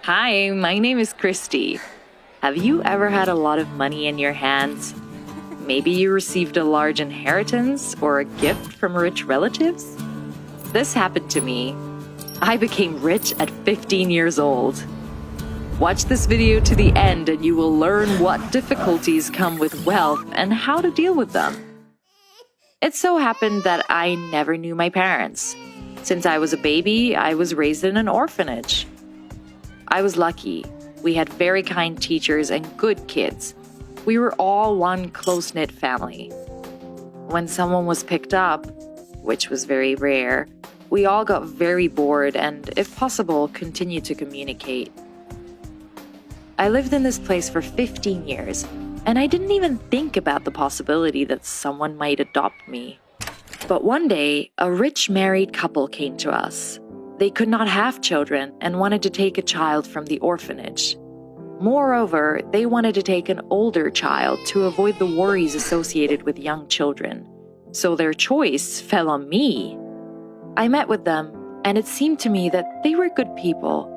Hi, my name is Christy. Have you ever had a lot of money in your hands? Maybe you received a large inheritance or a gift from rich relatives? This happened to me. I became rich at 15 years old. Watch this video to the end and you will learn what difficulties come with wealth and how to deal with them. It so happened that I never knew my parents. Since I was a baby, I was raised in an orphanage. I was lucky. We had very kind teachers and good kids. We were all one close-knit family. When someone was picked up, which was very rare, we all got very bored and, if possible, continued to communicate. I lived in this place for 15 years, and I didn't even think about the possibility that someone might adopt me. But one day, a rich married couple came to us. They could not have children and wanted to take a child from the orphanage. Moreover, they wanted to take an older child to avoid the worries associated with young children. So their choice fell on me. I met with them, and it seemed to me that they were good people.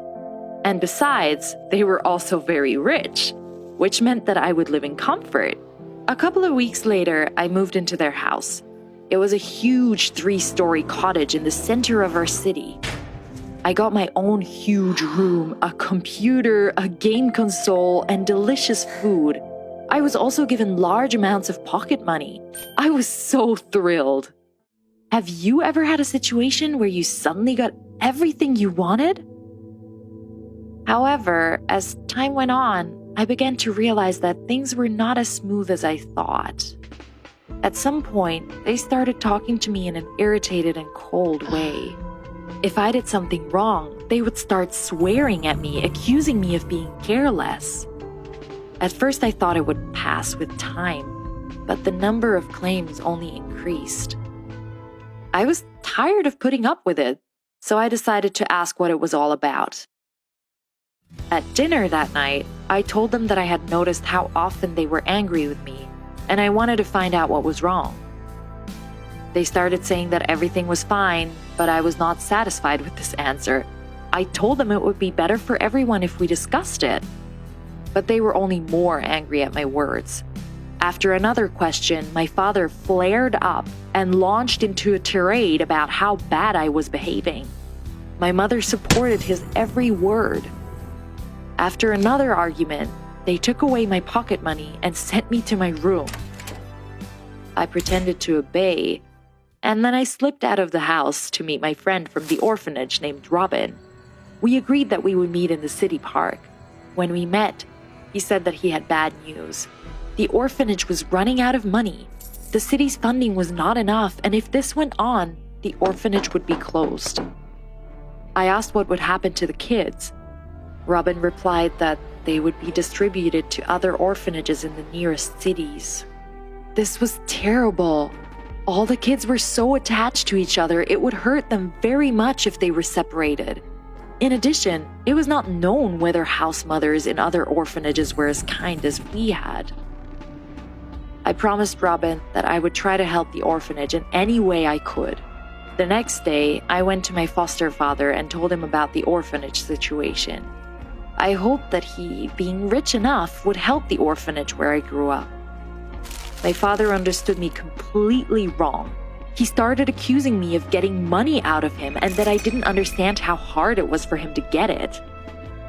And besides, they were also very rich, which meant that I would live in comfort. A couple of weeks later, I moved into their house. It was a huge 3-story cottage in the center of our city. I got my own huge room, a computer, a game console, and delicious food. I was also given large amounts of pocket money. I was so thrilled. Have you ever had a situation where you suddenly got everything you wanted? However, as time went on, I began to realize that things were not as smooth as I thought. At some point, they started talking to me in an irritated and cold way. If I did something wrong, they would start swearing at me, accusing me of being careless. At first, I thought it would pass with time, but the number of claims only increased. I was tired of putting up with it, so I decided to ask what it was all about. At dinner that night, I told them that I had noticed how often they were angry with me, and I wanted to find out what was wrong. They started saying that everything was fine, but I was not satisfied with this answer. I told them it would be better for everyone if we discussed it. But they were only more angry at my words. After another question, my father flared up and launched into a tirade about how bad I was behaving. My mother supported his every word. After another argument, they took away my pocket money and sent me to my room. I pretended to obey, and then I slipped out of the house to meet my friend from the orphanage named Robin. We agreed that we would meet in the city park. When we met, he said that he had bad news. The orphanage was running out of money. The city's funding was not enough, and if this went on, the orphanage would be closed. I asked what would happen to the kids. Robin replied that they would be distributed to other orphanages in the nearest cities. This was terrible. All the kids were so attached to each other, it would hurt them very much if they were separated. In addition, it was not known whether house mothers in other orphanages were as kind as we had. I promised Robin that I would try to help the orphanage in any way I could. The next day, I went to my foster father and told him about the orphanage situation. I hoped that he, being rich enough, would help the orphanage where I grew up. My father understood me completely wrong. He started accusing me of getting money out of him and that I didn't understand how hard it was for him to get it.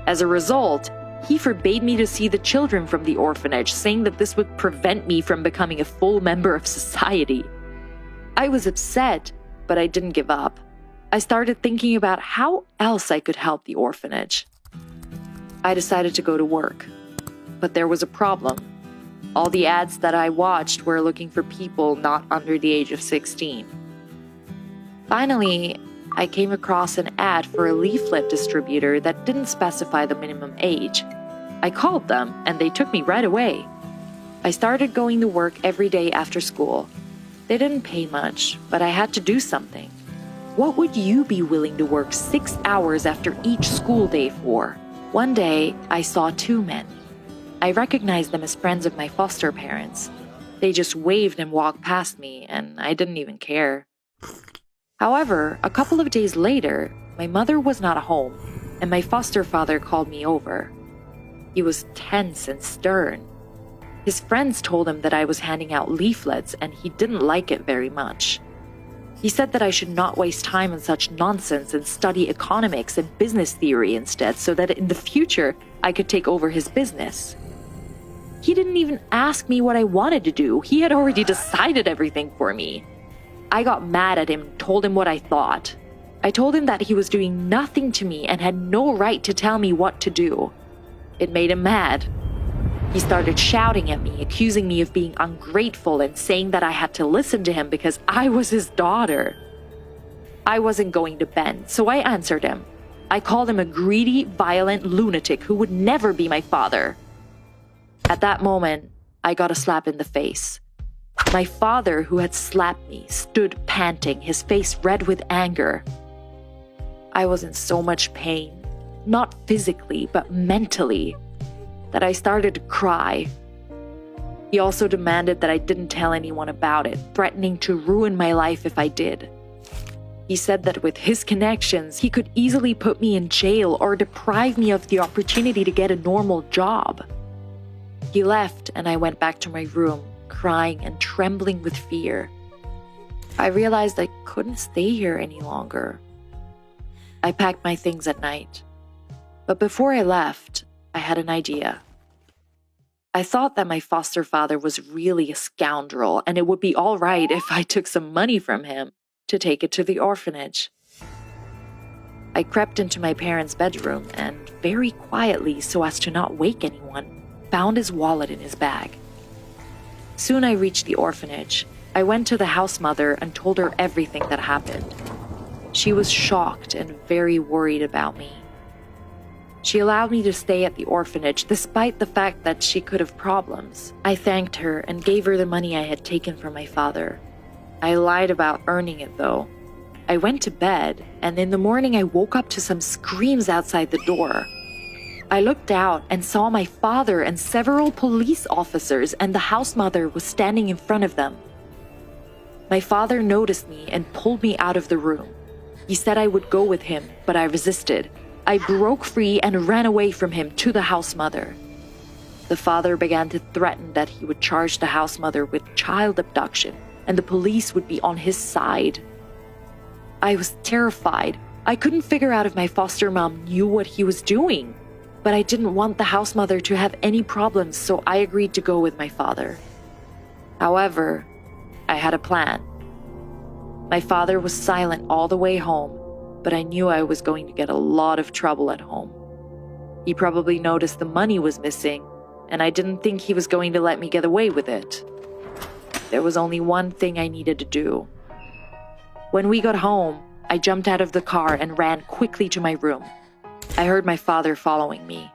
As a result, he forbade me to see the children from the orphanage, saying that this would prevent me from becoming a full member of society. I was upset, but I didn't give up. I started thinking about how else I could help the orphanage. I decided to go to work, but there was a problem. All the ads that I watched were looking for people not under the age of 16. Finally, I came across an ad for a leaflet distributor that didn't specify the minimum age. I called them, and they took me right away. I started going to work every day after school. They didn't pay much, but I had to do something. What would you be willing to work 6 hours after each school day for? One day, I saw 2 men. I recognized them as friends of my foster parents. They just waved and walked past me, and I didn't even care. However, a couple of days later, my mother was not home, and my foster father called me over. He was tense and stern. His friends told him that I was handing out leaflets and he didn't like it very much. He said that I should not waste time on such nonsense and study economics and business theory instead, so that in the future I could take over his business. He didn't even ask me what I wanted to do. He had already decided everything for me. I got mad at him and told him what I thought. I told him that he was doing nothing to me and had no right to tell me what to do. It made him mad. He started shouting at me, accusing me of being ungrateful and saying that I had to listen to him because I was his daughter. I wasn't going to bend, so I answered him. I called him a greedy, violent lunatic who would never be my father. At that moment, I got a slap in the face. My father, who had slapped me, stood panting, his face red with anger. I was in so much pain, not physically, but mentally, that I started to cry. He also demanded that I didn't tell anyone about it, threatening to ruin my life if I did. He said that with his connections, he could easily put me in jail or deprive me of the opportunity to get a normal job. He left and I went back to my room, crying and trembling with fear. I realized I couldn't stay here any longer. I packed my things at night. But before I left, I had an idea. I thought that my foster father was really a scoundrel and it would be all right if I took some money from him to take it to the orphanage. I crept into my parents' bedroom and very quietly, so as to not wake anyone, found his wallet in his bag. Soon I reached the orphanage. I went to the house mother and told her everything that happened. She was shocked and very worried about me. She allowed me to stay at the orphanage despite the fact that she could have problems. I thanked her and gave her the money I had taken from my father. I lied about earning it though. I went to bed, and in the morning I woke up to some screams outside the door. I looked out and saw my father and several police officers, and the house mother was standing in front of them. My father noticed me and pulled me out of the room. He said I would go with him, but I resisted. I broke free and ran away from him to the house mother. The father began to threaten that he would charge the house mother with child abduction and the police would be on his side. I was terrified. I couldn't figure out if my foster mom knew what he was doing, but I didn't want the house mother to have any problems, so I agreed to go with my father. However, I had a plan. My father was silent all the way home, but I knew I was going to get a lot of trouble at home. He probably noticed the money was missing, and I didn't think he was going to let me get away with it. There was only one thing I needed to do. When we got home, I jumped out of the car and ran quickly to my room. I heard my father following me.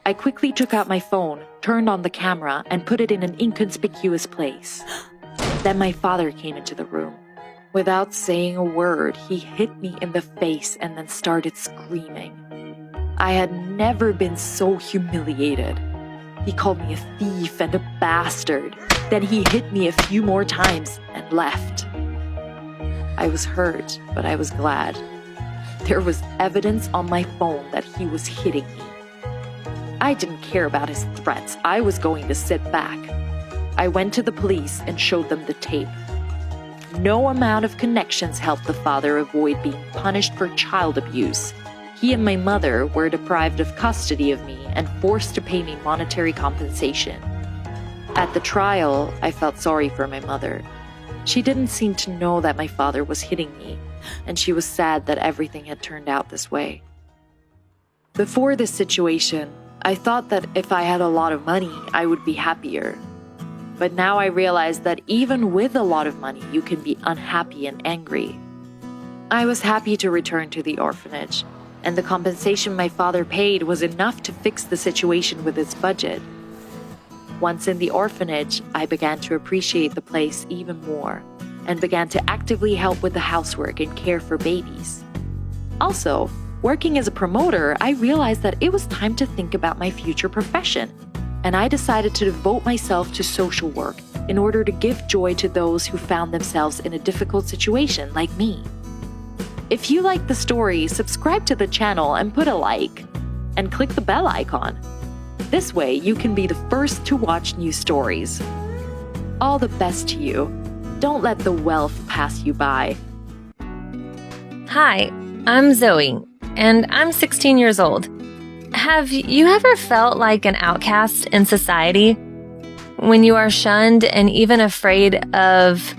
I quickly took out my phone, turned on the camera, and put it in an inconspicuous place. Then my father came into the room. Without saying a word, he hit me in the face and then started screaming. I had never been so humiliated. He called me a thief and a bastard. Then he hit me a few more times and left. I was hurt, but I was glad. There was evidence on my phone that he was hitting me. I didn't care about his threats. I was going to sit back. I went to the police and showed them the tape. No amount of connections helped the father avoid being punished for child abuse. He and my mother were deprived of custody of me and forced to pay me monetary compensation. At the trial, I felt sorry for my mother. She didn't seem to know that my father was hitting me, and she was sad that everything had turned out this way. Before this situation, I thought that if I had a lot of money, I would be happier. But now I realize that even with a lot of money, you can be unhappy and angry. I was happy to return to the orphanage, and the compensation my father paid was enough to fix the situation with its budget. Once in the orphanage, I began to appreciate the place even more, and began to actively help with the housework and care for babies. Also, working as a promoter, I realized that it was time to think about my future profession, and I decided to devote myself to social work in order to give joy to those who found themselves in a difficult situation like me. If you like the story, subscribe to the channel and put a like, and click the bell icon. This way, you can be the first to watch new stories. All the best to you. Don't let the wealth pass you by. Hi, I'm Zoe, and I'm 16 years old. Have you ever felt like an outcast in society? When you are shunned and even afraid of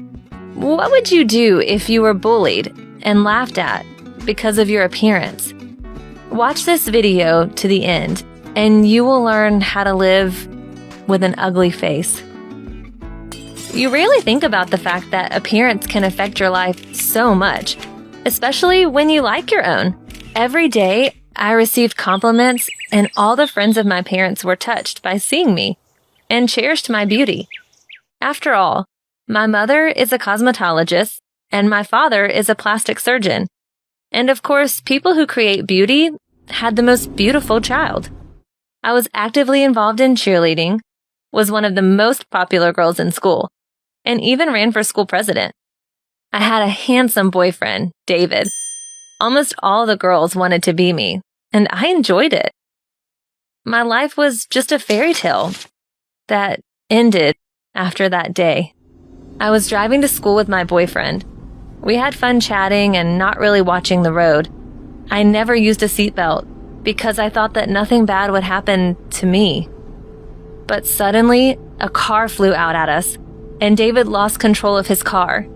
what would you do if you were bullied and laughed at because of your appearance? Watch this video to the end, and you will learn how to live with an ugly face. You rarely think about the fact that appearance can affect your life so much, especially when you like your own. Every day, I received compliments, and all the friends of my parents were touched by seeing me and cherished my beauty. After all, my mother is a cosmetologist, and my father is a plastic surgeon. And of course, people who create beauty had the most beautiful child. I was actively involved in cheerleading, was one of the most popular girls in school, and even ran for school president. I had a handsome boyfriend, David. Almost all the girls wanted to be me, and I enjoyed it. My life was just a fairy tale that ended after that day. I was driving to school with my boyfriend. We had fun chatting and not really watching the road. I never used a seatbelt because I thought that nothing bad would happen to me. But suddenly, a car flew out at us, and David lost control of his car.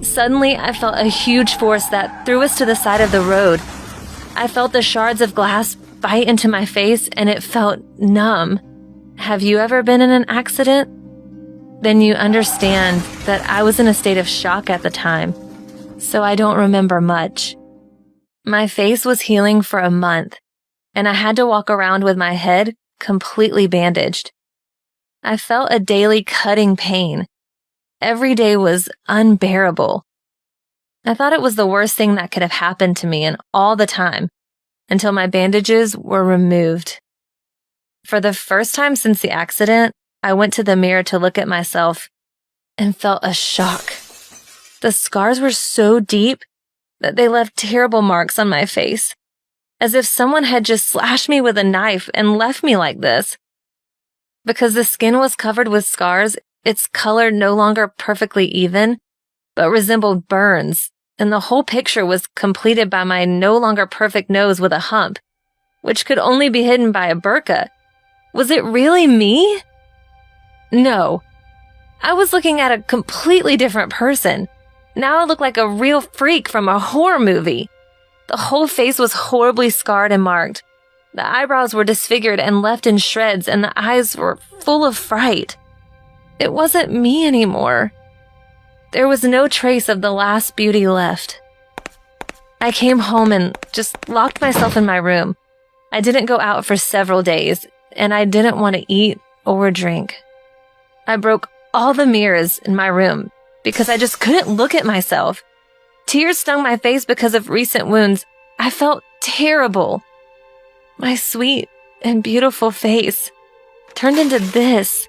Suddenly, I felt a huge force that threw us to the side of the road. I felt the shards of glass bite into my face, and it felt numb. Have you ever been in an accident? Then you understand that I was in a state of shock at the time, so I don't remember much. My face was healing for a month, and I had to walk around with my head completely bandaged. I felt a daily cutting pain. Every day was unbearable. I thought it was the worst thing that could have happened to me in all the time, until my bandages were removed. For the first time since the accident, I went to the mirror to look at myself and felt a shock. The scars were so deep that they left terrible marks on my face, as if someone had just slashed me with a knife and left me like this. Because the skin was covered with scars, its color no longer perfectly even, but resembled burns, and the whole picture was completed by my no longer perfect nose with a hump, which could only be hidden by a burqa. Was it really me? No. I was looking at a completely different person. Now I looked like a real freak from a horror movie. The whole face was horribly scarred and marked. The eyebrows were disfigured and left in shreds, and the eyes were full of fright. It wasn't me anymore. There was no trace of the last beauty left. I came home and just locked myself in my room. I didn't go out for several days, and I didn't want to eat or drink. I broke all the mirrors in my room because I just couldn't look at myself. Tears stung my face because of recent wounds. I felt terrible. My sweet and beautiful face turned into this,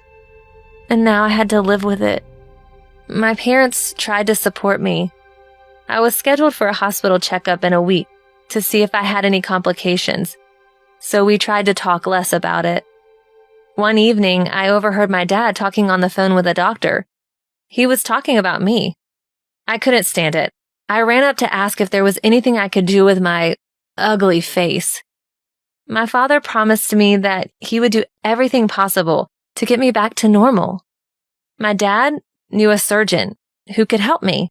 and now I had to live with it. My parents tried to support me. I was scheduled for a hospital checkup in a week to see if I had any complications, so we tried to talk less about it. One evening, I overheard my dad talking on the phone with a doctor. He was talking about me. I couldn't stand it. I ran up to ask if there was anything I could do with my ugly face. My father promised me that he would do everything possible to get me back to normal. My dad knew a surgeon who could help me.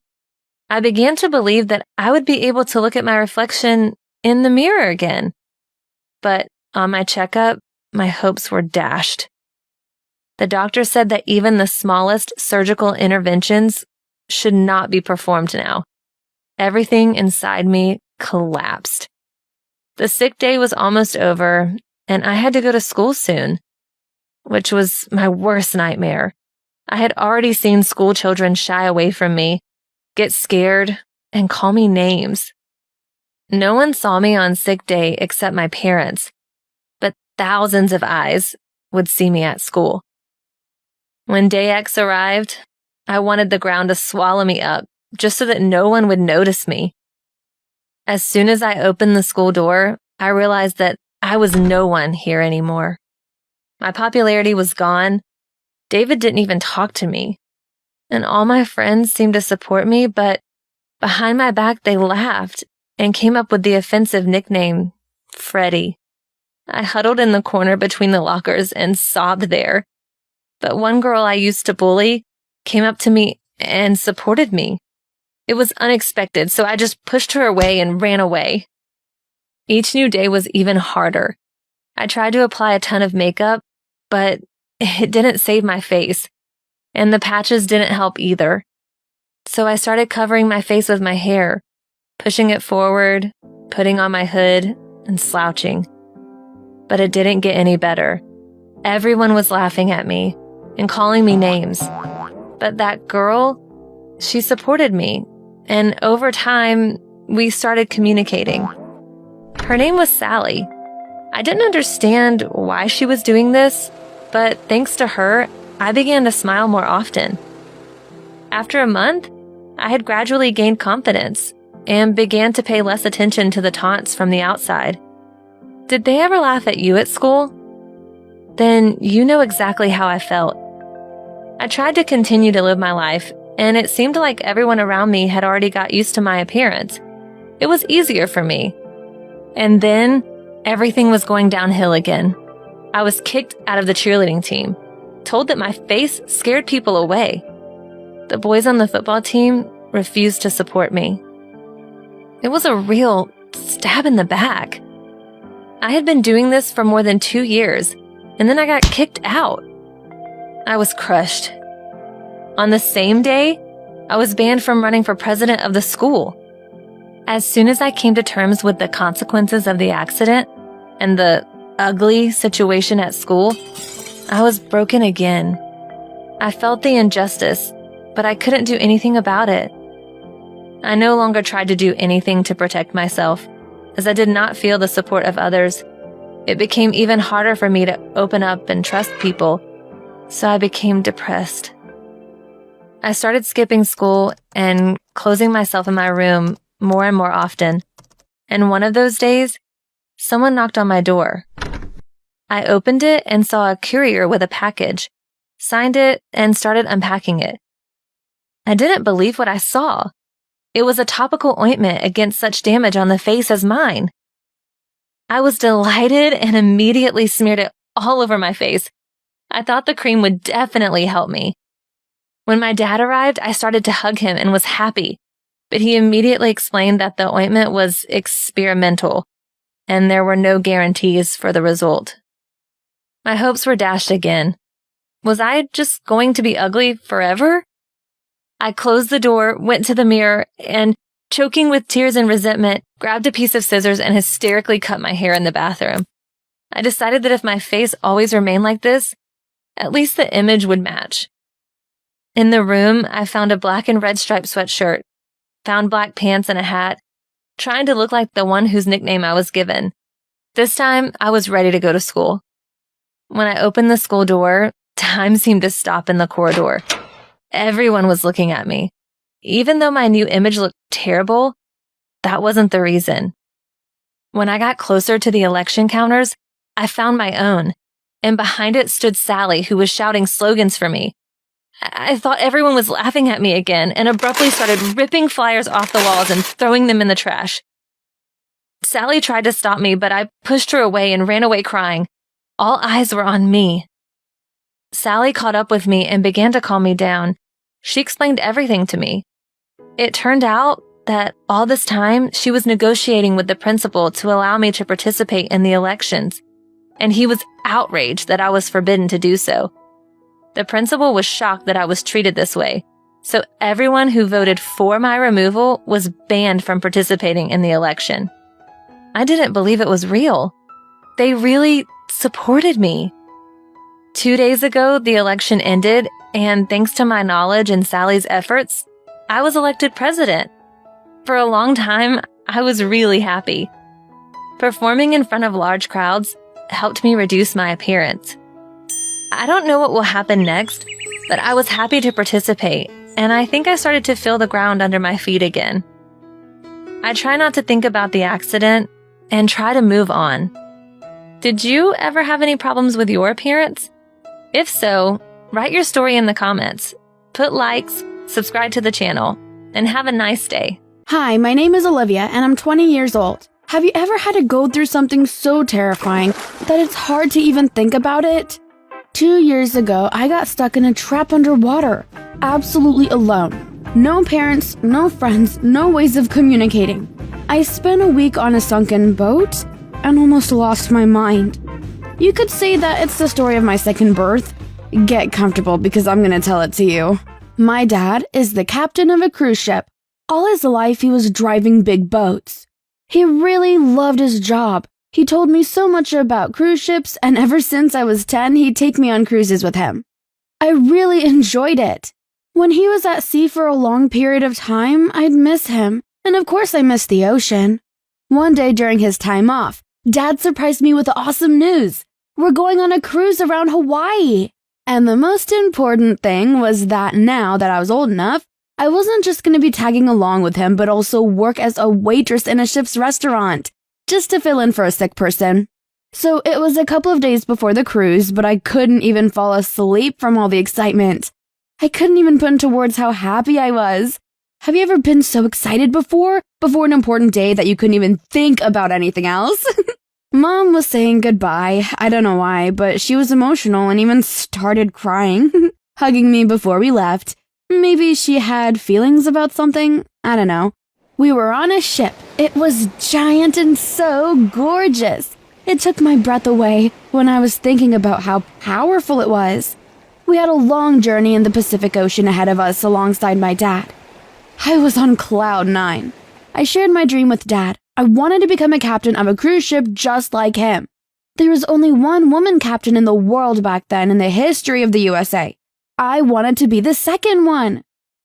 I began to believe that I would be able to look at my reflection in the mirror again. But on my checkup, my hopes were dashed. The doctor said that even the smallest surgical interventions should not be performed now. Everything inside me collapsed. The sick day was almost over, and I had to go to school soon, which was my worst nightmare. I had already seen school children shy away from me, get scared, and call me names. No one saw me on sick day except my parents, but thousands of eyes would see me at school. When day X arrived, I wanted the ground to swallow me up just so that no one would notice me. As soon as I opened the school door, I realized that I was no one here anymore. My popularity was gone. David didn't even talk to me. And all my friends seemed to support me, but behind my back, they laughed and came up with the offensive nickname, Freddie. I huddled in the corner between the lockers and sobbed there. But one girl I used to bully came up to me and supported me. It was unexpected, so I just pushed her away and ran away. Each new day was even harder. I tried to apply a ton of makeup, but it didn't save my face, and the patches didn't help either. So I started covering my face with my hair, pushing it forward, putting on my hood, and slouching. But it didn't get any better. Everyone was laughing at me and calling me names. But that girl, she supported me, and over time, we started communicating. Her name was Sally. I didn't understand why she was doing this, but thanks to her, I began to smile more often. After a month, I had gradually gained confidence and began to pay less attention to the taunts from the outside. Did they ever laugh at you at school? Then you know exactly how I felt. I tried to continue to live my life, and it seemed like everyone around me had already got used to my appearance. It was easier for me. And then, everything was going downhill again. I was kicked out of the cheerleading team, told that my face scared people away. The boys on the football team refused to support me. It was a real stab in the back. I had been doing this for more than 2 years, and then I got kicked out. I was crushed. On the same day, I was banned from running for president of the school. As soon as I came to terms with the consequences of the accident and the ugly situation at school, I was broken again. I felt the injustice, but I couldn't do anything about it. I no longer tried to do anything to protect myself, as I did not feel the support of others. It became even harder for me to open up and trust people, so I became depressed. I started skipping school and closing myself in my room more and more often. And one of those days, someone knocked on my door. I opened it and saw a courier with a package, signed it, and started unpacking it. I didn't believe what I saw. It was a topical ointment against such damage on the face as mine. I was delighted and immediately smeared it all over my face. I thought the cream would definitely help me. When my dad arrived, I started to hug him and was happy, but he immediately explained that the ointment was experimental and there were no guarantees for the result. My hopes were dashed again. Was I just going to be ugly forever? I closed the door, went to the mirror, and, choking with tears and resentment, grabbed a piece of scissors and hysterically cut my hair in the bathroom. I decided that if my face always remained like this, at least the image would match. In the room, I found a black and red striped sweatshirt, found black pants and a hat, trying to look like the one whose nickname I was given. This time, I was ready to go to school. When I opened the school door, time seemed to stop in the corridor. Everyone was looking at me. Even though my new image looked terrible, that wasn't the reason. When I got closer to the election counters, I found my own, and behind it stood Sally, who was shouting slogans for me. I thought everyone was laughing at me again and abruptly started ripping flyers off the walls and throwing them in the trash. Sally tried to stop me, but I pushed her away and ran away crying. All eyes were on me. Sally caught up with me and began to calm me down. She explained everything to me. It turned out that all this time she was negotiating with the principal to allow me to participate in the elections, and he was outraged that I was forbidden to do so. The principal was shocked that I was treated this way, so everyone who voted for my removal was banned from participating in the election. I didn't believe it was real. They really supported me. 2 days ago, the election ended, and thanks to my knowledge and Sally's efforts, I was elected president. For a long time, I was really happy. Performing in front of large crowds helped me reduce my appearance. I don't know what will happen next, but I was happy to participate, and I think I started to feel the ground under my feet again. I try not to think about the accident and try to move on. Did you ever have any problems with your appearance? If so, write your story in the comments, put likes, subscribe to the channel, and have a nice day. Hi, my name is Olivia, and I'm 20 years old. Have you ever had to go through something so terrifying that it's hard to even think about it? 2 years ago, I got stuck in a trap underwater, absolutely alone. No parents, no friends, no ways of communicating. I spent a week on a sunken boat and almost lost my mind. You could say that it's the story of my second birth. Get comfortable because I'm gonna tell it to you. My dad is the captain of a cruise ship. All his life he was driving big boats. He really loved his job. He told me so much about cruise ships, and ever since I was 10, he'd take me on cruises with him. I really enjoyed it. When he was at sea for a long period of time, I'd miss him, and of course I missed the ocean. One day during his time off, Dad surprised me with awesome news. We're going on a cruise around Hawaii. And the most important thing was that now that I was old enough, I wasn't just going to be tagging along with him, but also work as a waitress in a ship's restaurant, just to fill in for a sick person. So it was a couple of days before the cruise, but I couldn't even fall asleep from all the excitement. I couldn't even put into words how happy I was. Have you ever been so excited before an important day that you couldn't even think about anything else? Mom was saying goodbye. I don't know why, but she was emotional and even started crying, hugging me before we left. Maybe she had feelings about something. I don't know. We were on a ship. It was giant and so gorgeous. It took my breath away when I was thinking about how powerful it was. We had a long journey in the Pacific Ocean ahead of us alongside my dad. I was on cloud 9. I shared my dream with Dad. I wanted to become a captain of a cruise ship just like him. There was only one woman captain in the world back then in the history of the USA. I wanted to be the second one.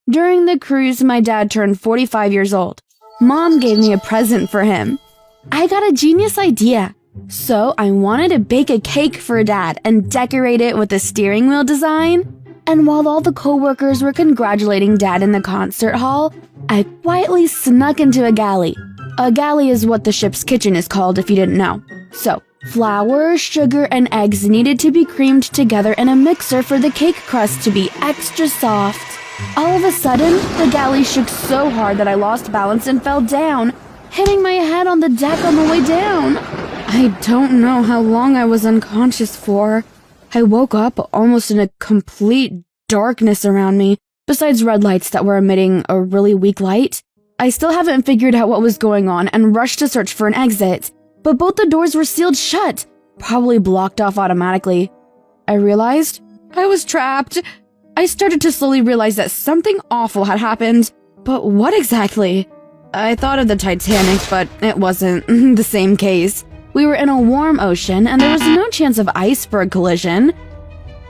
During the cruise, my dad turned 45 years old. Mom gave me a present for him. I got a genius idea. So I wanted to bake a cake for Dad and decorate it with a steering wheel design. And while all the co-workers were congratulating Dad in the concert hall, I quietly snuck into a galley. A galley is what the ship's kitchen is called if you didn't know. So, flour, sugar, and eggs needed to be creamed together in a mixer for the cake crust to be extra soft. All of a sudden, the galley shook so hard that I lost balance and fell down, hitting my head on the deck on the way down. I don't know how long I was unconscious for. I woke up almost in a complete darkness around me, besides red lights that were emitting a really weak light. I still haven't figured out what was going on and rushed to search for an exit, but both the doors were sealed shut, probably blocked off automatically. I realized I was trapped. I started to slowly realize that something awful had happened, but what exactly? I thought of the Titanic, but it wasn't the same case. We were in a warm ocean, and there was no chance of iceberg collision.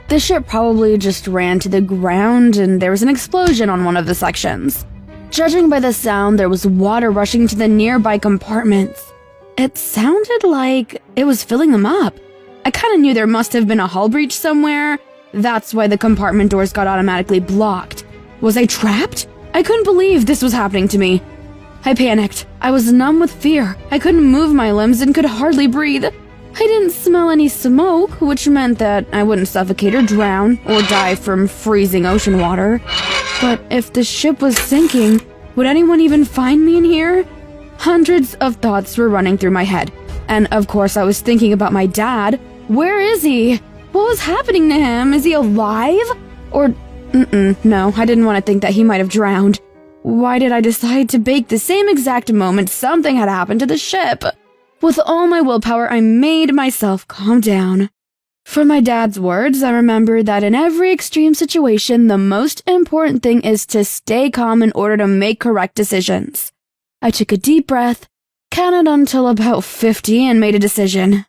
The ship probably just ran to the ground, and there was an explosion on one of the sections. Judging by the sound, there was water rushing to the nearby compartments. It sounded like it was filling them up. I kind of knew there must have been a hull breach somewhere. That's why the compartment doors got automatically blocked. Was I trapped? I couldn't believe this was happening to me. I panicked. I was numb with fear. I couldn't move my limbs and could hardly breathe. I didn't smell any smoke, which meant that I wouldn't suffocate or drown or die from freezing ocean water. But if the ship was sinking, would anyone even find me in here? Hundreds of thoughts were running through my head. And of course I was thinking about my dad. Where is he? What was happening to him? Is he alive? Or, no, I didn't want to think that he might have drowned. Why did I decide to bake the same exact moment something had happened to the ship? With all my willpower, I made myself calm down. From my dad's words, I remembered that in every extreme situation, the most important thing is to stay calm in order to make correct decisions. I took a deep breath, counted until about 50, and made a decision.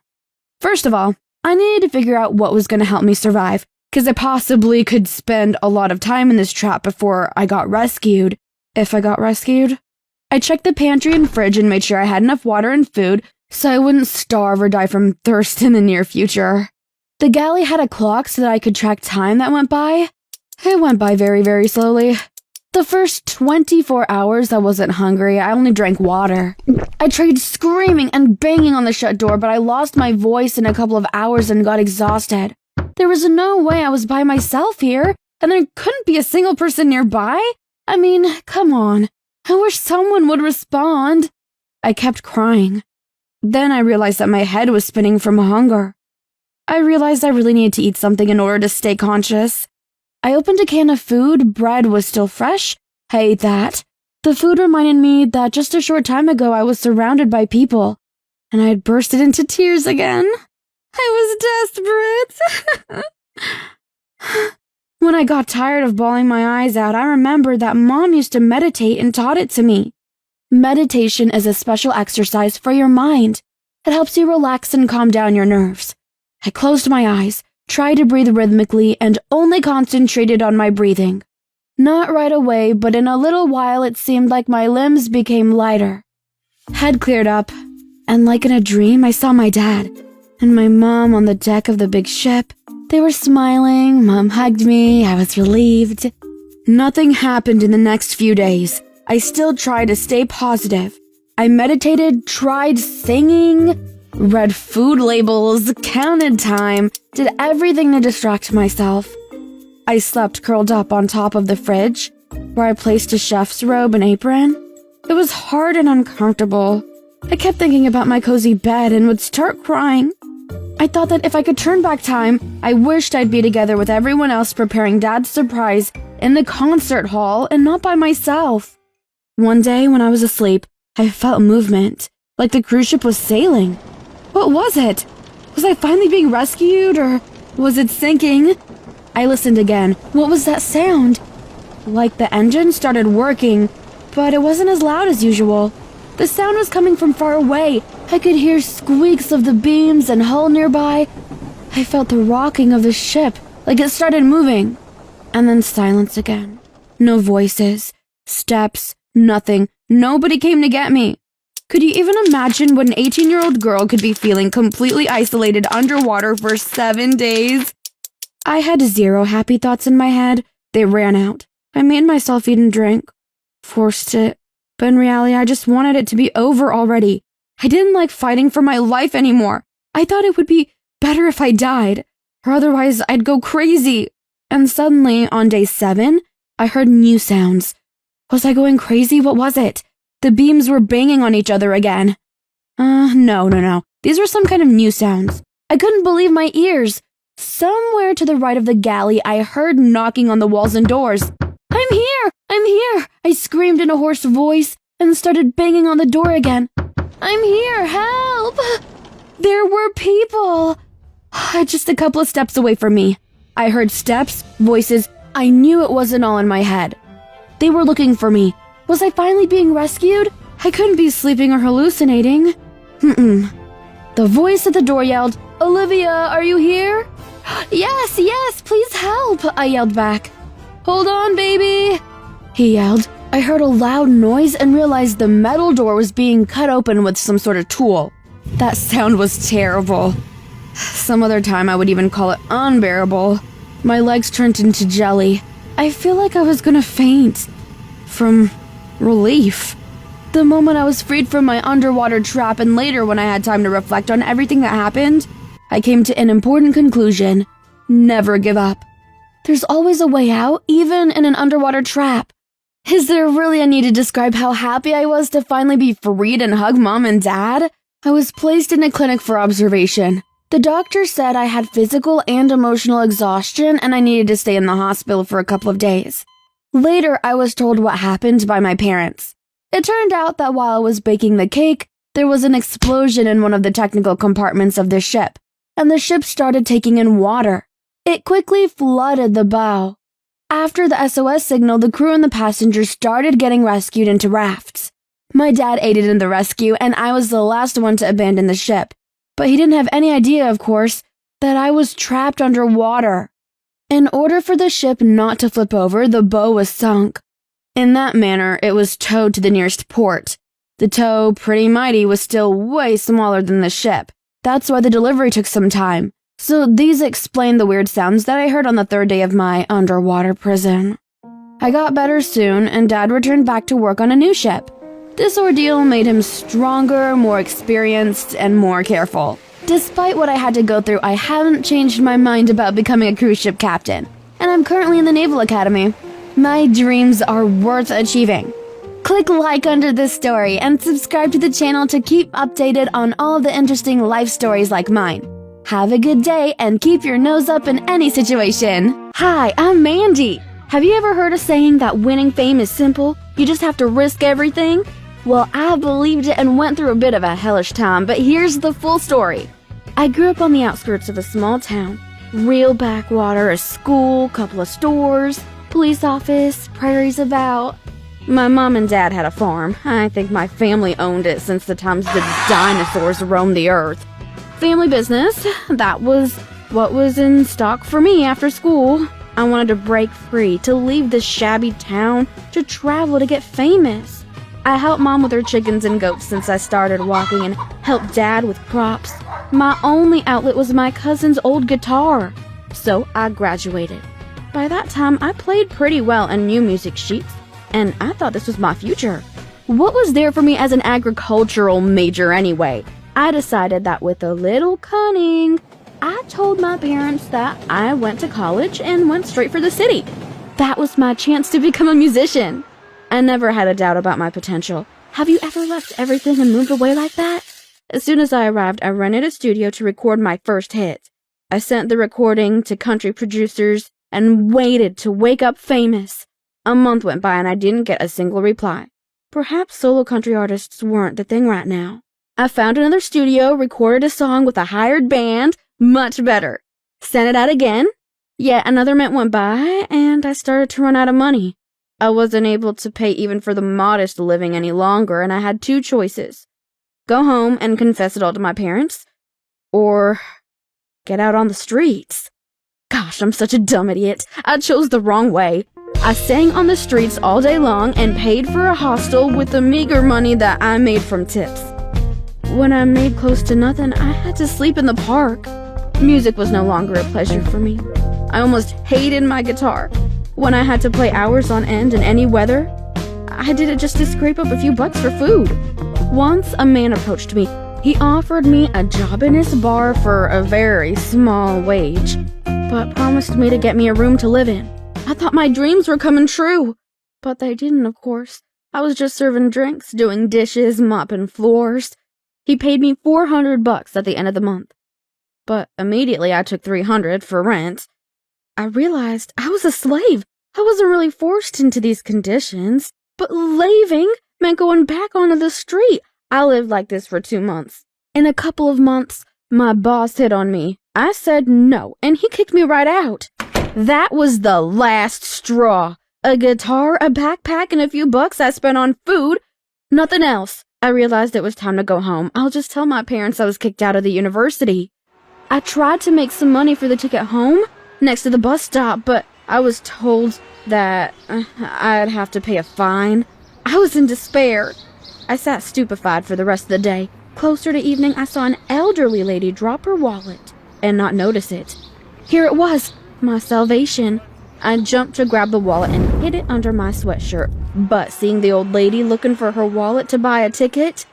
First of all, I needed to figure out what was going to help me survive, because I possibly could spend a lot of time in this trap before I got rescued. If I got rescued. I checked the pantry and fridge and made sure I had enough water and food so I wouldn't starve or die from thirst in the near future. The galley had a clock so that I could track time that went by. It went by very, very slowly. The first 24 hours I wasn't hungry, I only drank water. I tried screaming and banging on the shut door, but I lost my voice in a couple of hours and got exhausted. There was no way I was by myself here, and there couldn't be a single person nearby. I mean, come on. I wish someone would respond. I kept crying. Then I realized that my head was spinning from hunger. I realized I really needed to eat something in order to stay conscious. I opened a can of food. Bread was still fresh. I ate that. The food reminded me that just a short time ago I was surrounded by people, and I had bursted into tears again. I was desperate. When I got tired of bawling my eyes out, I remembered that Mom used to meditate and taught it to me. Meditation is a special exercise for your mind. It helps you relax and calm down your nerves. I closed my eyes, tried to breathe rhythmically, and only concentrated on my breathing. Not right away, but in a little while it seemed like my limbs became lighter. Head cleared up, and like in a dream, I saw my dad and my mom on the deck of the big ship. They were smiling, Mom hugged me, I was relieved. Nothing happened in the next few days. I still tried to stay positive. I meditated, tried singing, read food labels, counted time, did everything to distract myself. I slept curled up on top of the fridge, where I placed a chef's robe and apron. It was hard and uncomfortable. I kept thinking about my cozy bed and would start crying. I thought that if I could turn back time, I wished I'd be together with everyone else preparing Dad's surprise in the concert hall and not by myself. One day when I was asleep, I felt movement, like the cruise ship was sailing. What was it? Was I finally being rescued, or was it sinking? I listened again. What was that sound? Like the engine started working, but it wasn't as loud as usual. The sound was coming from far away. I could hear squeaks of the beams and hull nearby. I felt the rocking of the ship, like it started moving. And then silence again. No voices, steps, nothing. Nobody came to get me. Could you even imagine what an 18-year-old girl could be feeling completely isolated underwater for 7 days? I had 0 happy thoughts in my head. They ran out. I made myself eat and drink. Forced it. But in reality, I just wanted it to be over already. I didn't like fighting for my life anymore. I thought it would be better if I died, or otherwise I'd go crazy. And suddenly, on day 7, I heard new sounds. Was I going crazy? What was it? The beams were banging on each other again. No. These were some kind of new sounds. I couldn't believe my ears. Somewhere to the right of the galley, I heard knocking on the walls and doors. I'm here! I'm here! I screamed in a hoarse voice and started banging on the door again. I'm here! Help! There were people! Just a couple of steps away from me. I heard steps, voices. I knew it wasn't all in my head. They were looking for me. Was I finally being rescued? I couldn't be sleeping or hallucinating. The voice at the door yelled, Olivia, are you here? Yes, please help, I yelled back. Hold on, baby, he yelled. I heard a loud noise and realized the metal door was being cut open with some sort of tool. That sound was terrible. Some other time I would even call it unbearable. My legs turned into jelly. I feel like I was gonna faint. From relief. The moment I was freed from my underwater trap, and later when I had time to reflect on everything that happened, I came to an important conclusion. Never give up. There's always a way out, even in an underwater trap. Is there really a need to describe how happy I was to finally be freed and hug Mom and Dad? I was placed in a clinic for observation. The doctor said I had physical and emotional exhaustion and I needed to stay in the hospital for a couple of days. Later, I was told what happened by my parents. It turned out that while I was baking the cake, there was an explosion in one of the technical compartments of the ship, and the ship started taking in water. It quickly flooded the bow. After the SOS signal, the crew and the passengers started getting rescued into rafts. My dad aided in the rescue, and I was the last one to abandon the ship. But he didn't have any idea, of course, that I was trapped underwater. In order for the ship not to flip over, the bow was sunk. In that manner, it was towed to the nearest port. The tow, pretty mighty, was still way smaller than the ship. That's why the delivery took some time. So these explain the weird sounds that I heard on the 3rd day of my underwater prison. I got better soon, and Dad returned back to work on a new ship. This ordeal made him stronger, more experienced, and more careful. Despite what I had to go through, I haven't changed my mind about becoming a cruise ship captain, and I'm currently in the Naval Academy. My dreams are worth achieving. Click like under this story and subscribe to the channel to keep updated on all the interesting life stories like mine. Have a good day and keep your nose up in any situation. Hi, I'm Mandy. Have you ever heard a saying that winning fame is simple? You just have to risk everything? Well, I believed it and went through a bit of a hellish time, but here's the full story. I grew up on the outskirts of a small town. Real backwater, a school, couple of stores, police office, prairies about. My mom and dad had a farm. I think my family owned it since the times the dinosaurs roamed the earth. Family business, that was what was in stock for me after school. I wanted to break free, to leave this shabby town, to travel, to get famous. I helped Mom with her chickens and goats since I started walking and helped Dad with crops. My only outlet was my cousin's old guitar. So I graduated. By that time, I played pretty well and knew music sheets, and I thought this was my future. What was there for me as an agricultural major anyway? I decided that with a little cunning, I told my parents that I went to college and went straight for the city. That was my chance to become a musician. I never had a doubt about my potential. Have you ever left everything and moved away like that? As soon as I arrived, I rented a studio to record my first hit. I sent the recording to country producers and waited to wake up famous. A month went by and I didn't get a single reply. Perhaps solo country artists weren't the thing right now. I found another studio, recorded a song with a hired band, much better. Sent it out again. Yet another month went by and I started to run out of money. I wasn't able to pay even for the modest living any longer, and I had two choices. Go home and confess it all to my parents, or get out on the streets. Gosh, I'm such a dumb idiot. I chose the wrong way. I sang on the streets all day long and paid for a hostel with the meager money that I made from tips. When I made close to nothing, I had to sleep in the park. Music was no longer a pleasure for me. I almost hated my guitar. When I had to play hours on end in any weather, I did it just to scrape up a few bucks for food. Once a man approached me. He offered me a job in his bar for a very small wage, but promised me to get me a room to live in. I thought my dreams were coming true, but they didn't, of course. I was just serving drinks, doing dishes, mopping floors. He paid me $400 at the end of the month, but immediately I took $300 for rent. I realized I was a slave. I wasn't really forced into these conditions, but leaving meant going back onto the street. I lived like this for 2 months. In a couple of months, my boss hit on me. I said no, and he kicked me right out. That was the last straw. A guitar, a backpack, and a few bucks I spent on food. Nothing else. I realized it was time to go home. I'll just tell my parents I was kicked out of the university. I tried to make some money for the ticket home, next to the bus stop, but I was told that I'd have to pay a fine. I was in despair. I sat stupefied for the rest of the day. Closer to evening, I saw an elderly lady drop her wallet and not notice it. Here it was, my salvation. I jumped to grab the wallet and hid it under my sweatshirt, but seeing the old lady looking for her wallet to buy a ticket,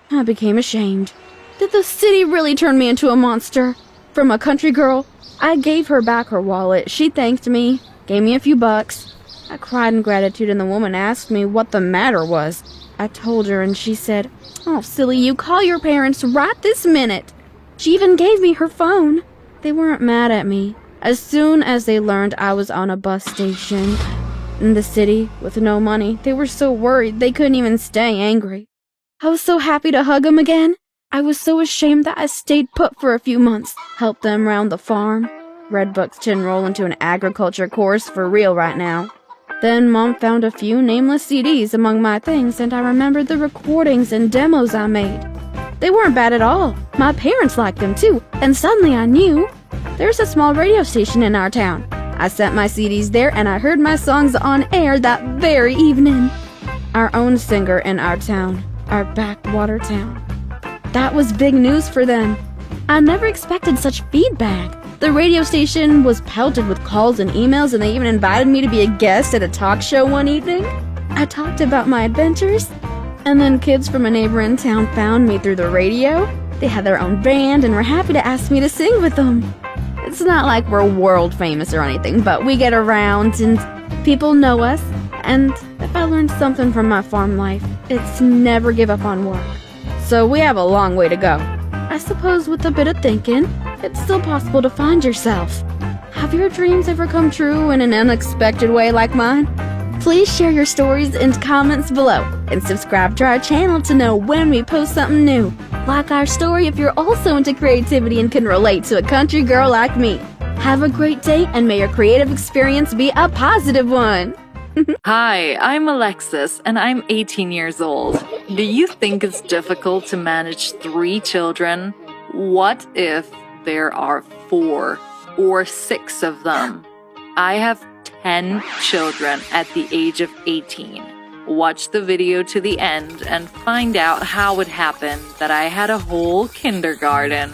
I became ashamed. Did the city really turn me into a monster? From a country girl, I gave her back her wallet. She thanked me, gave me a few bucks. I cried in gratitude and the woman asked me what the matter was. I told her and she said, "Oh, silly you, call your parents right this minute." She even gave me her phone. They weren't mad at me. As soon as they learned I was on a bus station in the city with no money, they were so worried they couldn't even stay angry. I was so happy to hug them again. I was so ashamed that I stayed put for a few months, helped them around the farm. Read books to enroll into an agriculture course for real right now. Then Mom found a few nameless CDs among my things, and I remembered the recordings and demos I made. They weren't bad at all. My parents liked them too, and suddenly I knew there's a small radio station in our town. I sent my CDs there, and I heard my songs on air that very evening. Our own singer in our town, our backwater town. That was big news for them. I never expected such feedback. The radio station was pelted with calls and emails, and they even invited me to be a guest at a talk show one evening. I talked about my adventures, and then kids from a neighboring town found me through the radio. They had their own band and were happy to ask me to sing with them. It's not like we're world famous or anything, but we get around and people know us. And if I learned something from my farm life, it's to never give up on work. So we have a long way to go. I suppose with a bit of thinking, it's still possible to find yourself. Have your dreams ever come true in an unexpected way like mine? Please share your stories in comments below and subscribe to our channel to know when we post something new. Like our story if you're also into creativity and can relate to a country girl like me. Have a great day and may your creative experience be a positive one. Hi, I'm Alexis, and I'm 18 years old. Do you think it's difficult to manage 3 children? What if there are 4 or 6 of them? I have 10 children at the age of 18. Watch the video to the end and find out how it happened that I had a whole kindergarten.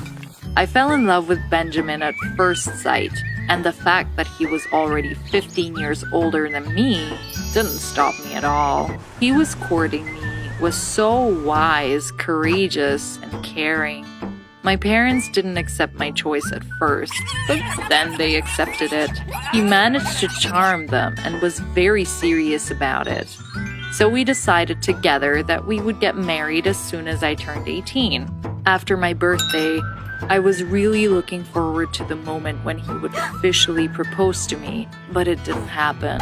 I fell in love with Benjamin at first sight, and the fact that he was already 15 years older than me didn't stop me at all. He was courting me, was so wise, courageous, and caring. My parents didn't accept my choice at first, but then they accepted it. He managed to charm them and was very serious about it. So we decided together that we would get married as soon as I turned 18. After my birthday, I was really looking forward to the moment when he would officially propose to me, but it didn't happen.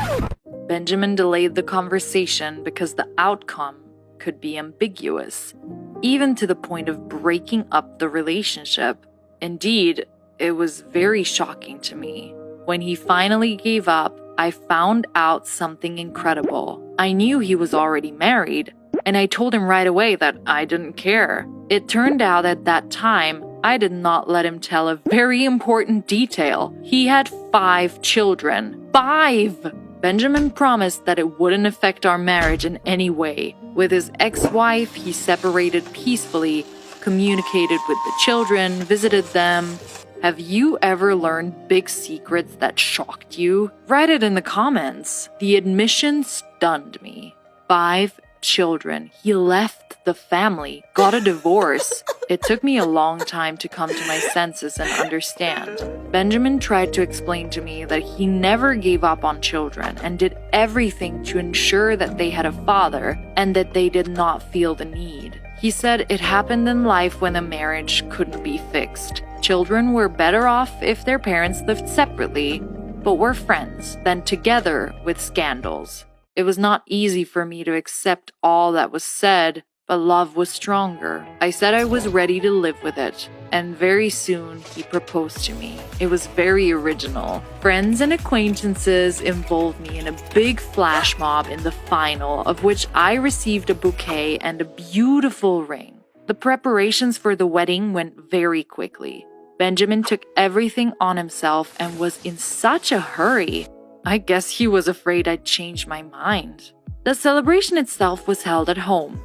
Benjamin delayed the conversation because the outcome could be ambiguous, even to the point of breaking up the relationship. Indeed, it was very shocking to me. When he finally gave up, I found out something incredible. I knew he was already married, and I told him right away that I didn't care. It turned out at that time, I did not let him tell a very important detail. He had 5 children. 5! Benjamin promised that it wouldn't affect our marriage in any way. With his ex-wife, he separated peacefully, communicated with the children, visited them. Have you ever learned big secrets that shocked you? Write it in the comments. The admission stunned me. 5 children. He left the family, got a divorce. It took me a long time to come to my senses and understand. Benjamin tried to explain to me that he never gave up on children and did everything to ensure that they had a father and that they did not feel the need. He said it happened in life when a marriage couldn't be fixed. Children were better off if their parents lived separately, but were friends than together with scandals. It was not easy for me to accept all that was said, but love was stronger. I said I was ready to live with it, and very soon he proposed to me. It was very original. Friends and acquaintances involved me in a big flash mob in the final, of which I received a bouquet and a beautiful ring. The preparations for the wedding went very quickly. Benjamin took everything on himself and was in such a hurry. I guess he was afraid I'd change my mind. The celebration itself was held at home.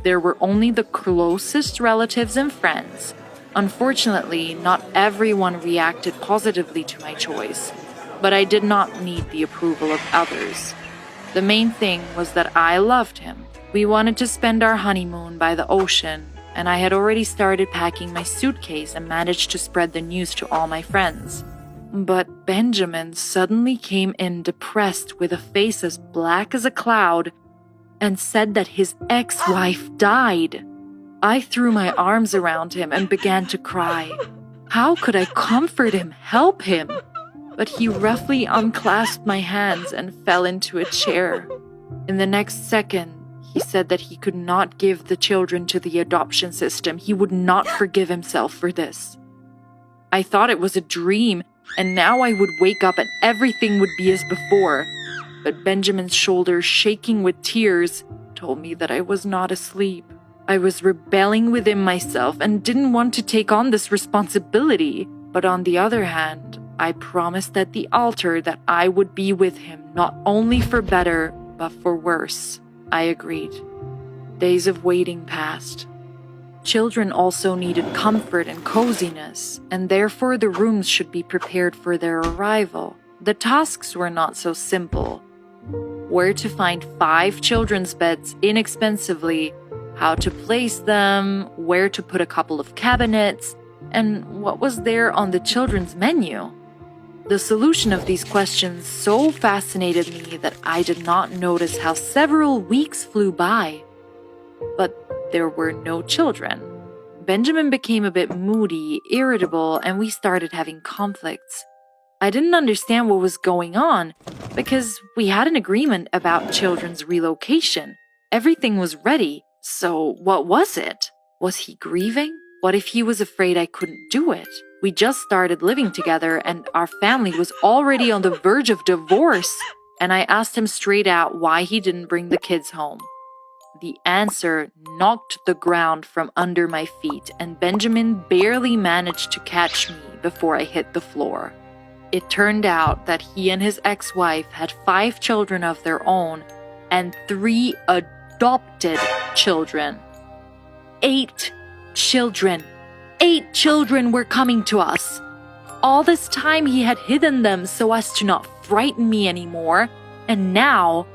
There were only the closest relatives and friends. Unfortunately, not everyone reacted positively to my choice, but I did not need the approval of others. The main thing was that I loved him. We wanted to spend our honeymoon by the ocean, and I had already started packing my suitcase and managed to spread the news to all my friends. But Benjamin suddenly came in depressed with a face as black as a cloud and said that his ex-wife died. I threw my arms around him and began to cry. How could I comfort him, help him? But he roughly unclasped my hands and fell into a chair. In the next second, he said that he could not give the children to the adoption system. He would not forgive himself for this. I thought it was a dream, and now I would wake up and everything would be as before. But Benjamin's shoulders, shaking with tears, told me that I was not asleep. I was rebelling within myself and didn't want to take on this responsibility. But on the other hand, I promised at the altar that I would be with him, not only for better, but for worse. I agreed. Days of waiting passed. Children also needed comfort and coziness, and therefore the rooms should be prepared for their arrival. The tasks were not so simple. Where to find 5 children's beds inexpensively, how to place them, where to put a couple of cabinets, and what was there on the children's menu. The solution of these questions so fascinated me that I did not notice how several weeks flew by. But there were no children. Benjamin became a bit moody, irritable, and we started having conflicts. I didn't understand what was going on because we had an agreement about children's relocation. Everything was ready, so what was it? Was he grieving? What if he was afraid I couldn't do it? We just started living together and our family was already on the verge of divorce, and I asked him straight out why he didn't bring the kids home. The answer knocked the ground from under my feet, and Benjamin barely managed to catch me before I hit the floor. It turned out that he and his ex-wife had 5 children of their own and 3 adopted children. 8 children. 8 children were coming to us. All this time he had hidden them so as to not frighten me anymore, and now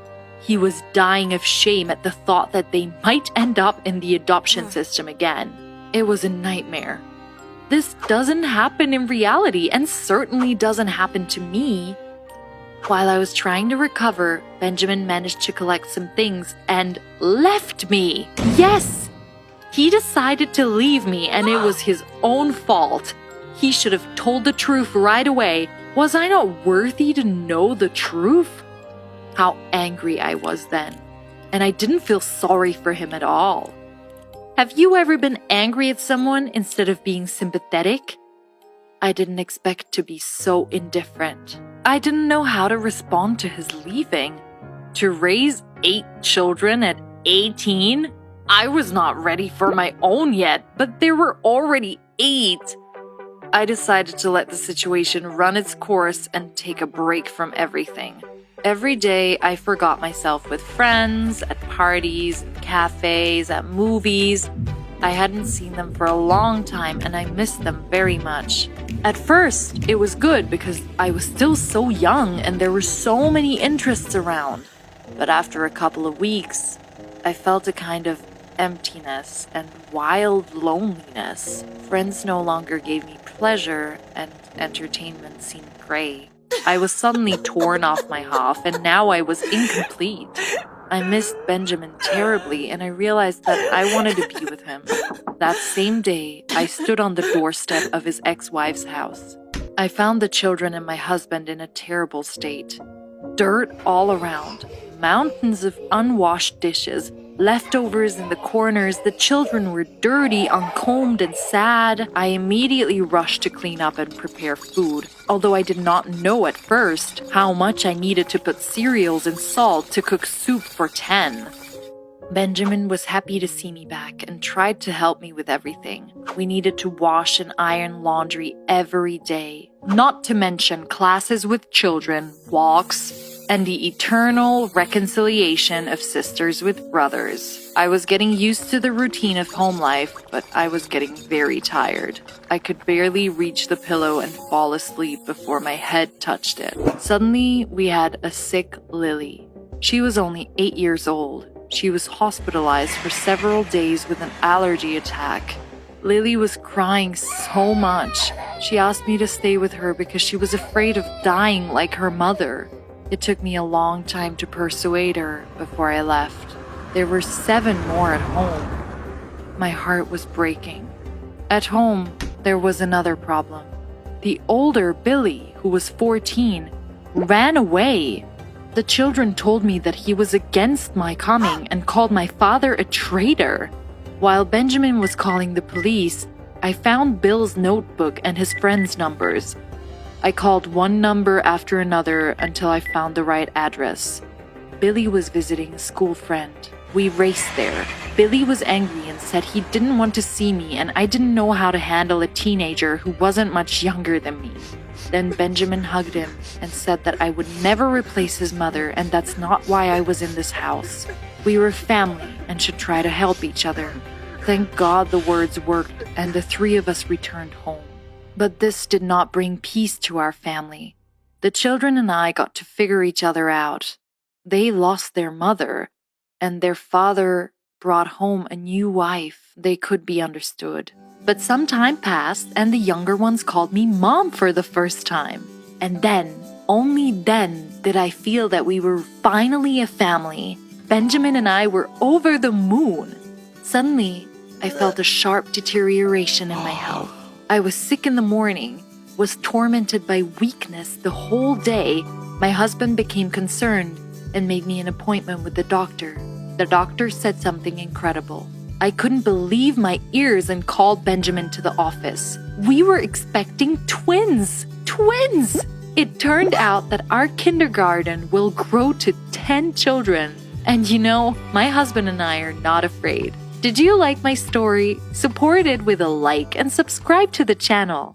he was dying of shame at the thought that they might end up in the adoption system again. It was a nightmare. This doesn't happen in reality and certainly doesn't happen to me. While I was trying to recover, Benjamin managed to collect some things and left me. Yes! He decided to leave me and it was his own fault. He should have told the truth right away. Was I not worthy to know the truth? How angry I was then, and I didn't feel sorry for him at all. Have you ever been angry at someone instead of being sympathetic? I didn't expect to be so indifferent. I didn't know how to respond to his leaving. To raise 8 children at 18? I was not ready for my own yet, but there were already 8. I decided to let the situation run its course and take a break from everything. Every day, I forgot myself with friends, at parties, cafes, at movies. I hadn't seen them for a long time and I missed them very much. At first, it was good because I was still so young and there were so many interests around. But after a couple of weeks, I felt a kind of emptiness and wild loneliness. Friends no longer gave me pleasure and entertainment seemed gray. I was suddenly torn off my half, and now I was incomplete. I missed Benjamin terribly, and I realized that I wanted to be with him. That same day, I stood on the doorstep of his ex-wife's house. I found the children and my husband in a terrible state. Dirt all around, mountains of unwashed dishes, leftovers in the corners. The children were dirty, uncombed, and sad. I immediately rushed to clean up and prepare food, although I did not know at first how much I needed to put cereals and salt to cook soup for 10. Benjamin was happy to see me back and tried to help me with everything. We needed to wash and iron laundry every day, not to mention classes with children, walks, and the eternal reconciliation of sisters with brothers. I was getting used to the routine of home life, but I was getting very tired. I could barely reach the pillow and fall asleep before my head touched it. Suddenly, we had a sick Lily. She was only 8 years old. She was hospitalized for several days with an allergy attack. Lily was crying so much. She asked me to stay with her because she was afraid of dying like her mother. It took me a long time to persuade her before I left. There were 7 more at home. My heart was breaking. At home, there was another problem. The older Billy, who was 14, ran away. The children told me that he was against my coming and called my father a traitor. While Benjamin was calling the police, I found Bill's notebook and his friends' numbers. I called one number after another until I found the right address. Billy was visiting a school friend. We raced there. Billy was angry and said he didn't want to see me and I didn't know how to handle a teenager who wasn't much younger than me. Then Benjamin hugged him and said that I would never replace his mother and that's not why I was in this house. We were family and should try to help each other. Thank God the words worked and the three of us returned home. But this did not bring peace to our family. The children and I got to figure each other out. They lost their mother, and their father brought home a new wife. They could be understood. But some time passed, and the younger ones called me Mom for the first time. And then, only then, did I feel that we were finally a family. Benjamin and I were over the moon. Suddenly, I felt a sharp deterioration in my health. I was sick in the morning, was tormented by weakness the whole day. My husband became concerned and made me an appointment with the doctor. The doctor said something incredible. I couldn't believe my ears and called Benjamin to the office. We were expecting twins! Twins! It turned out that our kindergarten will grow to 10 children. And you know, my husband and I are not afraid. Did you like my story? Support it with a like and subscribe to the channel.